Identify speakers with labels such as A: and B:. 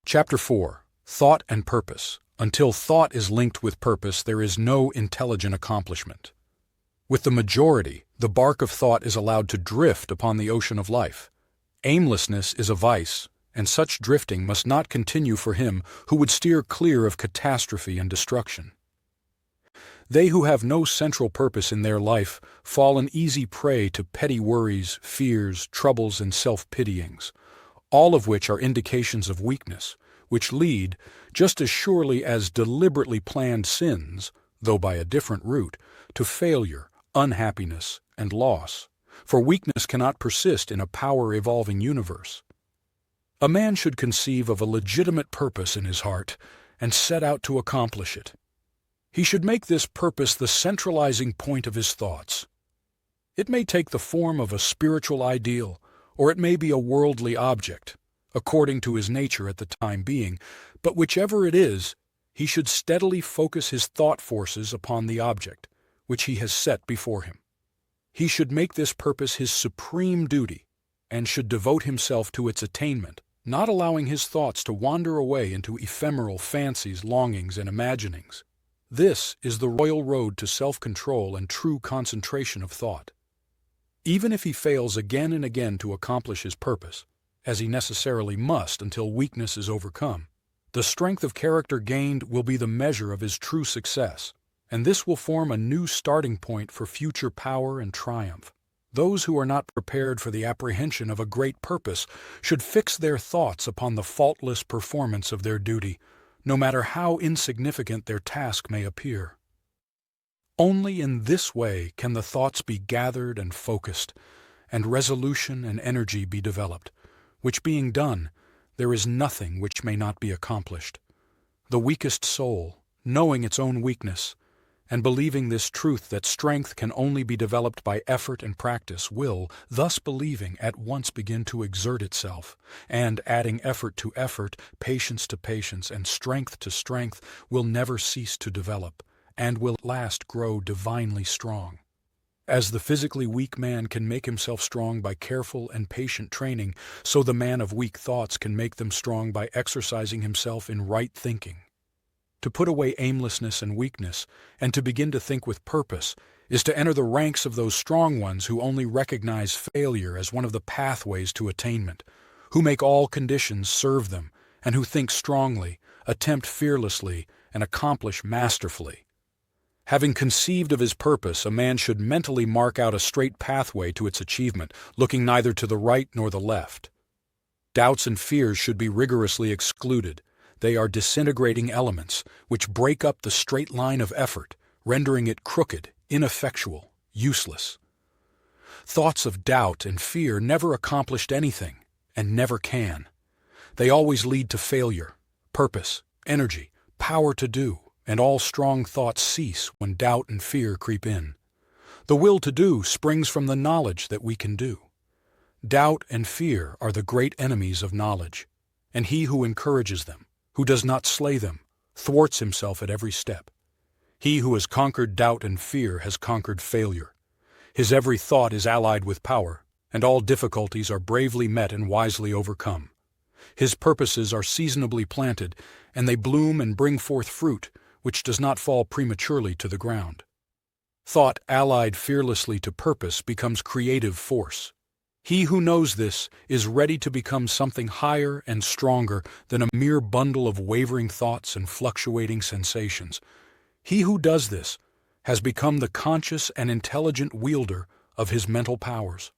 A: Chapter 4. Thought and Purpose. Until thought is linked with purpose, there is no intelligent accomplishment. With the majority, the bark of thought is allowed to drift upon the ocean of life. Aimlessness is a vice, and such drifting must not continue for him who would steer clear of catastrophe and destruction. They who have no central purpose in their life fall an easy prey to petty worries, fears, troubles, and self-pityings, all of which are indications of weakness, which lead, just as surely as deliberately planned sins, though by a different route, to failure, unhappiness, and loss, for weakness cannot persist in a power-evolving universe. A man should conceive of a legitimate purpose in his heart and set out to accomplish it. He should make this purpose the centralizing point of his thoughts. It may take the form of a spiritual ideal, or it may be a worldly object, according to his nature at the time being, but whichever it is, he should steadily focus his thought forces upon the object, which he has set before him. He should make this purpose his supreme duty, and should devote himself to its attainment, not allowing his thoughts to wander away into ephemeral fancies, longings, and imaginings. This is the royal road to self-control and true concentration of thought. Even if he fails again and again to accomplish his purpose, as he necessarily must until weakness is overcome, the strength of character gained will be the measure of his true success, and this will form a new starting point for future power and triumph. Those who are not prepared for the apprehension of a great purpose should fix their thoughts upon the faultless performance of their duty, no matter how insignificant their task may appear. Only in this way can the thoughts be gathered and focused, and resolution and energy be developed, which being done, there is nothing which may not be accomplished. The weakest soul, knowing its own weakness, and believing this truth that strength can only be developed by effort and practice, will, thus believing, at once begin to exert itself, and, adding effort to effort, patience to patience, and strength to strength, will never cease to develop, and will at last grow divinely strong. As the physically weak man can make himself strong by careful and patient training, so the man of weak thoughts can make them strong by exercising himself in right thinking. To put away aimlessness and weakness, and to begin to think with purpose, is to enter the ranks of those strong ones who only recognize failure as one of the pathways to attainment, who make all conditions serve them, and who think strongly, attempt fearlessly, and accomplish masterfully. Having conceived of his purpose, a man should mentally mark out a straight pathway to its achievement, looking neither to the right nor the left. Doubts and fears should be rigorously excluded. They are disintegrating elements, which break up the straight line of effort, rendering it crooked, ineffectual, useless. Thoughts of doubt and fear never accomplished anything, and never can. They always lead to failure, purpose, energy, power to do, and all strong thoughts cease when doubt and fear creep in. The will to do springs from the knowledge that we can do. Doubt and fear are the great enemies of knowledge, and he who encourages them, who does not slay them, thwarts himself at every step. He who has conquered doubt and fear has conquered failure. His every thought is allied with power, and all difficulties are bravely met and wisely overcome. His purposes are seasonably planted, and they bloom and bring forth fruit, which does not fall prematurely to the ground. Thought allied fearlessly to purpose becomes creative force. He who knows this is ready to become something higher and stronger than a mere bundle of wavering thoughts and fluctuating sensations. He who does this has become the conscious and intelligent wielder of his mental powers.